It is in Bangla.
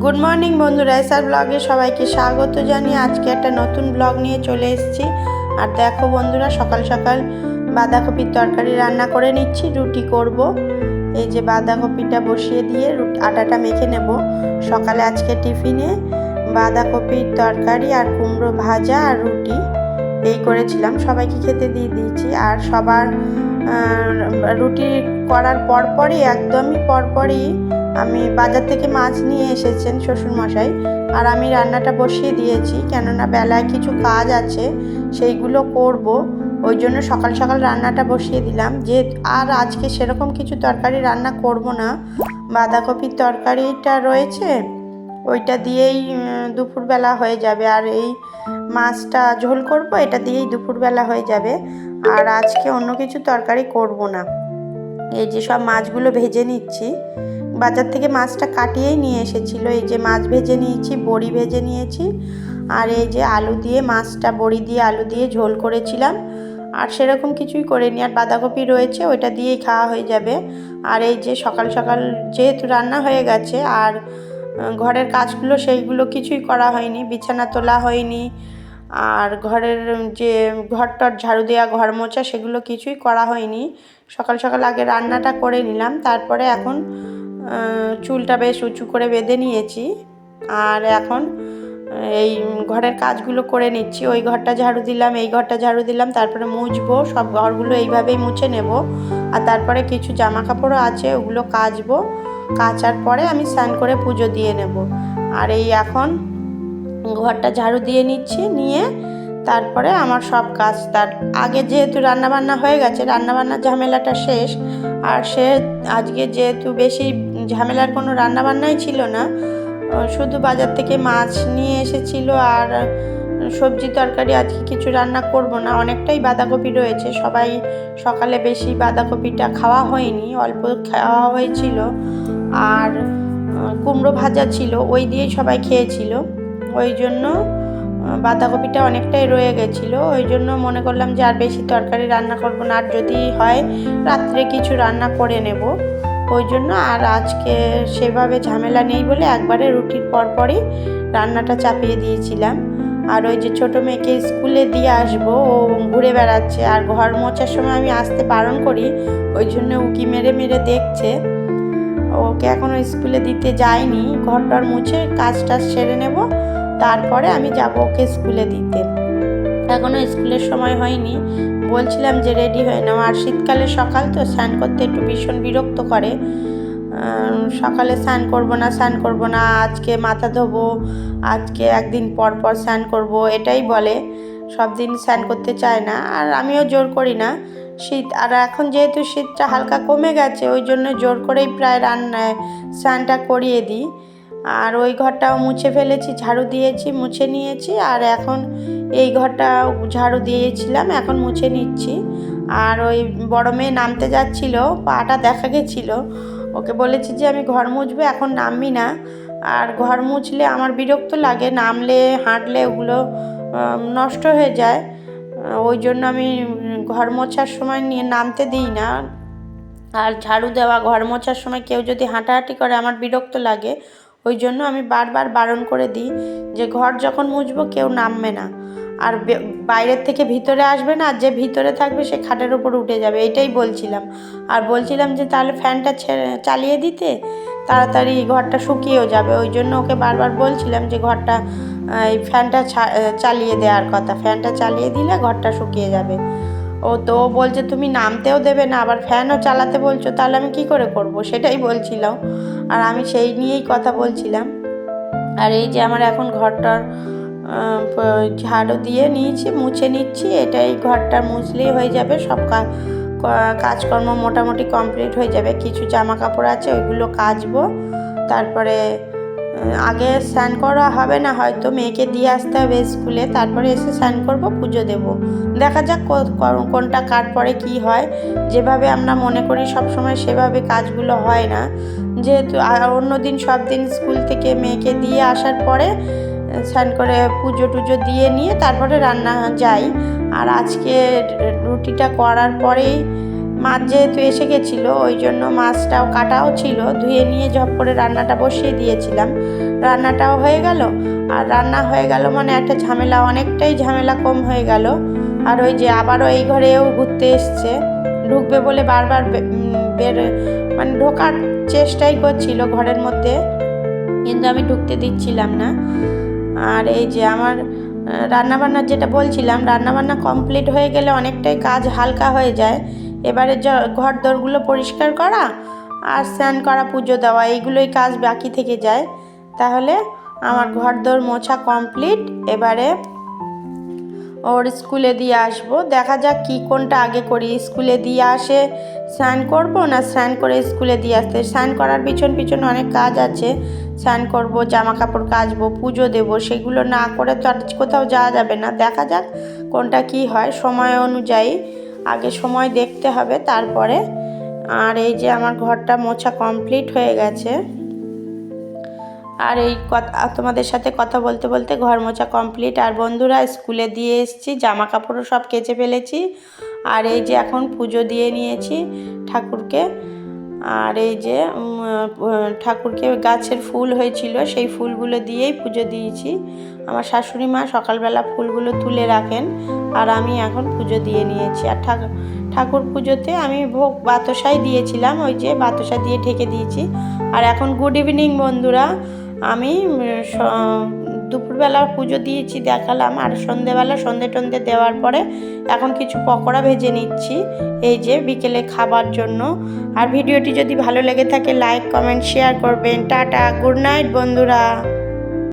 গুড মর্নিং বন্ধুরা, এসআর ব্লগে সবাইকে স্বাগত জানিয়ে আজকে একটা নতুন ব্লগ নিয়ে চলে এসেছি। আর দেখো বন্ধুরা, সকাল সকাল বাঁধাকপির তরকারি রান্না করে নিচ্ছি। রুটি করব। এই যে বাঁধাকপিটা বসিয়ে দিয়ে আটাটা মেখে নেব। সকালে আজকে টিফিনে বাঁধাকপির তরকারি আর কুমড়ো ভাজা আর রুটি এই করেছিলাম, সবাইকে খেতে দিয়ে দিয়েছি। আর সবার রুটি করার পরপরই একদমই পরপরই আমি বাজার থেকে মাছ নিয়ে এসেছেন শ্বশুরমশাই, আর আমি রান্নাটা বসিয়ে দিয়েছি, কেননা বেলায় কিছু কাজ আছে সেইগুলো করব। ওই জন্য সকাল সকাল রান্নাটা বসিয়ে দিলাম। যে আর আজকে সেরকম কিছু তরকারি রান্না করব না, বাঁধাকপির তরকারিটা রয়েছে ওইটা দিয়েই দুপুরবেলা হয়ে যাবে। আর এই মাছটা ঝোল করব, এটা দিয়েই দুপুরবেলা হয়ে যাবে। আর আজকে অন্য কিছু তরকারি করব না। এই যে সব মাছগুলো ভেজে নিচ্ছি, বাজার থেকে মাছটা কাটিয়েই নিয়ে এসেছিল। এই যে মাছ ভেজে নিয়েছি, বড়ি ভেজে নিয়েছি, আর এই যে আলু দিয়ে মাছটা বড়ি দিয়ে আলু দিয়ে ঝোল করেছিলাম। আর সেরকম কিছুই করিনি। আর বাঁধাকপি রয়েছে, ওইটা দিয়েই খাওয়া হয়ে যাবে। আর এই যে সকাল সকাল যেহেতু রান্না হয়ে গেছে, আর ঘরের কাজগুলো সেইগুলো কিছুই করা হয়নি, বিছানা তোলা হয়নি, আর ঘরের যে ঘরটর ঝাড়ু দেওয়া, ঘর মোছা, সেগুলো কিছুই করা হয়নি। সকাল সকাল আগে রান্নাটা করে নিলাম, তারপরে এখন চুলটা বেশ উঁচু করে বেঁধে নিয়েছি। আর এখন এই ঘরের কাজগুলো করে নিচ্ছি। ওই ঘরটা ঝাড়ু দিলাম, এই ঘরটা ঝাড়ু দিলাম, তারপরে মুছবো। সব ঘরগুলো এইভাবেই মুছে নেব। আর তারপরে কিছু জামা কাপড়ও আছে, ওগুলো কাচবো। কাচার পরে আমি স্নান করে পুজো দিয়ে নেব। আর এই এখন ঘরটা ঝাড়ু দিয়ে নিচ্ছি, নিয়ে তারপরে আমার সব কাজ। তার আগে যেহেতু রান্নাবান্না হয়ে গেছে, রান্নাবান্নার ঝামেলাটা শেষ। আর আজকে যেহেতু বেশি ঝামেলার কোনো রান্নাবান্নাই ছিল না, শুধু বাজার থেকে মাছ নিয়ে এসেছিল আর সবজি তরকারি, আজকে কিছু রান্না করব না। অনেকটাই বাঁধাকপি রয়েছে, সবাই সকালে বেশি বাঁধাকপিটা খাওয়া হয়নি, অল্প খাওয়া হয়েছিল। আর কুমড়ো ভাজা ছিল, ওই দিয়েই সবাই খেয়েছিল। ওই জন্য বাঁধাকপিটা অনেকটাই রয়ে গেছিলো। ওই জন্য মনে করলাম যে আর বেশি তরকারি রান্না করব না, আর যদি হয় রাত্রে কিছু রান্না করে নেব। ওই জন্য আর আজকে সেভাবে ঝামেলা নেই বলে একবারে রুটির পরপরই রান্নাটা চাপিয়ে দিয়েছিলাম। আর ওই যে ছোটো মেয়েকে স্কুলে দিয়ে আসবো, ও ঘুরে বেড়াচ্ছে। আর ঘর মোছার সময় আমি আসতে বারণ করি, ওই জন্য উকি মেরে মেরে দেখছে। ওকে এখনও স্কুলে দিতে যাইনি, ঘরটার মুছে কাজ টাজ সেরে নেব, তারপরে আমি যাব ওকে স্কুলে দিতে। এখনও স্কুলের সময় হয়নি, বলছিলাম যে রেডি হয়ে নাও। আর শীতকালে সকাল তো, স্নান করতে একটু ভীষণ বিরক্ত করে। সকালে স্নান করব না, আজকে মাথা ধোবো, আজকে একদিন পর পর স্নান করব, এটাই বলে। সব দিন স্নান করতে চায় না, আর আমিও জোর করি না। শীত, আর এখন যেহেতু শীতটা হালকা কমে গেছে, ওই জন্য জোর করেই প্রায় স্নানটা করিয়ে দিই। আর ওই ঘরটাও মুছে ফেলেছি, ঝাড়ু দিয়েছি, মুছে নিয়েছি। আর এখন এই ঘরটা ঝাড়ু দিয়েছিলাম, এখন মুছে নিচ্ছি। আর ওই বড় মেয়ে নামতে যাচ্ছিল, পাটা দেখা গেছিলো। ওকে বলেছি যে আমি ঘর মুছবো, এখন নামবি না। আর ঘর মুছলে আমার বিরক্ত লাগে, নামলে হাঁটলে ওগুলো নষ্ট হয়ে যায়। ওই জন্য আমি ঘর মোছার সময় নিয়ে নামতে দিই না। আর ঝাড়ু দেওয়া, ঘর মোছার সময় কেউ যদি হাঁটাহাঁটি করে আমার বিরক্ত লাগে। ওই জন্য আমি বারবার বারণ করে দিই যে ঘর যখন মুছবো কেউ নামবে না, আর বাইরের থেকে ভিতরে আসবে না, আর যে ভিতরে থাকবে সে খাটের ওপর উঠে যাবে, এইটাই বলছিলাম। আর বলছিলাম যে তাহলে ফ্যানটা চালিয়ে দিতে, তাড়াতাড়ি ঘরটা শুকিয়েও যাবে। ওই জন্য ওকে বারবার বলছিলাম যে ঘরটা এই ফ্যানটা চালিয়ে দেওয়ার কথা, ফ্যানটা চালিয়ে দিলে ঘরটা শুকিয়ে যাবে। ও তো বলছে তুমি নামতেও দেবে না, আবার ফ্যানও চালাতে বলছো, তাহলে আমি কি করে করব, সেটাই বলছিলাম। আর আমি সেই নিয়েই কথা বলছিলাম। আর এই যে আমার এখন ঘরটার ঝাড়ু দিয়ে নিয়েছি, মুছে নিচ্ছি। এটাই ঘরটা মুছলেই হয়ে যাবে, সব কাজকর্ম মোটামুটি কমপ্লিট হয়ে যাবে। কিছু জামা কাপড় আছে, ওইগুলো কাচবো। তারপরে আগে স্নান করা হবে না, হয়তো মেয়েকে দিয়ে আসতে হবে স্কুলে, তারপরে এসে স্নান করব, পুজো দেব। দেখা যাক কোনটা কার পরে কি হয়। যেভাবে আমরা মনে করি সব সময় সেভাবে কাজগুলো হয় না। যেহেতু অন্যদিন সব দিন স্কুল থেকে মেয়েকে দিয়ে আসার পরে স্নান করে পুজো টুজো দিয়ে নিয়ে তারপরে রান্না যাই। আর আজকে রুটিটা করার পরেই মাছ যেহেতু এসে গেছিলো ওই জন্য মাছটাও কাটাও ছিল, ধুয়ে নিয়ে ঝপ করে রান্নাটা বসিয়ে দিয়েছিলাম। রান্নাটাও হয়ে গেল, আর রান্না হয়ে গেল মানে একটা ঝামেলা, অনেকটাই ঝামেলা কম হয়ে গেল। আর ওই যে আবারও এই ঘরেও ঘুরতে এসছে, ঢুকবে বলে বারবার বের মানে ঢোকার চেষ্টাই করছিল ঘরের মধ্যে, কিন্তু আমি ঢুকতে দিচ্ছিলাম না। আর এই যে আমার রান্নাবান্নার যেটা বলছিলাম, রান্নাবান্না কমপ্লিট হয়ে গেলে অনেকটাই কাজ হালকা হয়ে যায়। এবারে ঘর দোরগুলো পরিষ্কার করা আর স্নান করা, পুজো দেওয়া, এইগুলোই কাজ বাকি থেকে যায়। তাহলে আমার ঘর দোর মোছা কমপ্লিট। এবারে ওর স্কুলে দিয়ে আসবো, দেখা যাক কি কোনটা আগে করি। স্কুলে দিয়ে আসে স্নান করব, না স্নান করে স্কুলে দিয়ে আসতে। স্নান করার পিছন পিছন অনেক কাজ আছে, স্নান করব, জামা কাপড় কাচবো, পুজো দেবো, সেগুলো না করে তো আর কোথাও যাওয়া যাবে না। দেখা যাক কোনটা কি হয়, সময় অনুযায়ী আগে সময় দেখতে হবে তারপরে। আর এই যে আমার ঘরটা মোছা কমপ্লিট হয়ে গেছে। আর এই কথা তোমাদের সাথে কথা বলতে বলতে ঘর মোছা কমপ্লিট। আর বন্ধুরা স্কুলে দিয়ে এসেছি, জামা কাপড়ও সব কেচে ফেলেছি। আর এই যে এখন পুজো দিয়ে নিয়েছি ঠাকুরকে। আর এই যে ঠাকুরকে গাছের ফুল হয়েছিল, সেই ফুলগুলো দিয়েই পুজো দিয়েছি। আমার শাশুড়ি মা সকালবেলা ফুলগুলো তুলে রাখেন, আর আমি এখন পুজো দিয়ে নিয়েছি। আর ঠাকুর পুজোতে আমি ভোগ বাতাসাই দিয়েছিলাম, ওই যে বাতাসা দিয়ে ঢেকে দিয়েছি। আর এখন গুড ইভিনিং বন্ধুরা, আমি দুপুরবেলা পুজো দিয়েছি দেখালাম, আর সন্ধেবেলা সন্ধে টন্ধে দেওয়ার পরে এখন কিছু পকোড়া ভেজে নিচ্ছি, এই যে বিকেলে খাবার জন্য। আর ভিডিওটি যদি ভালো লেগে থাকে লাইক কমেন্ট শেয়ার করবেন। টাটা, গুড নাইট বন্ধুরা।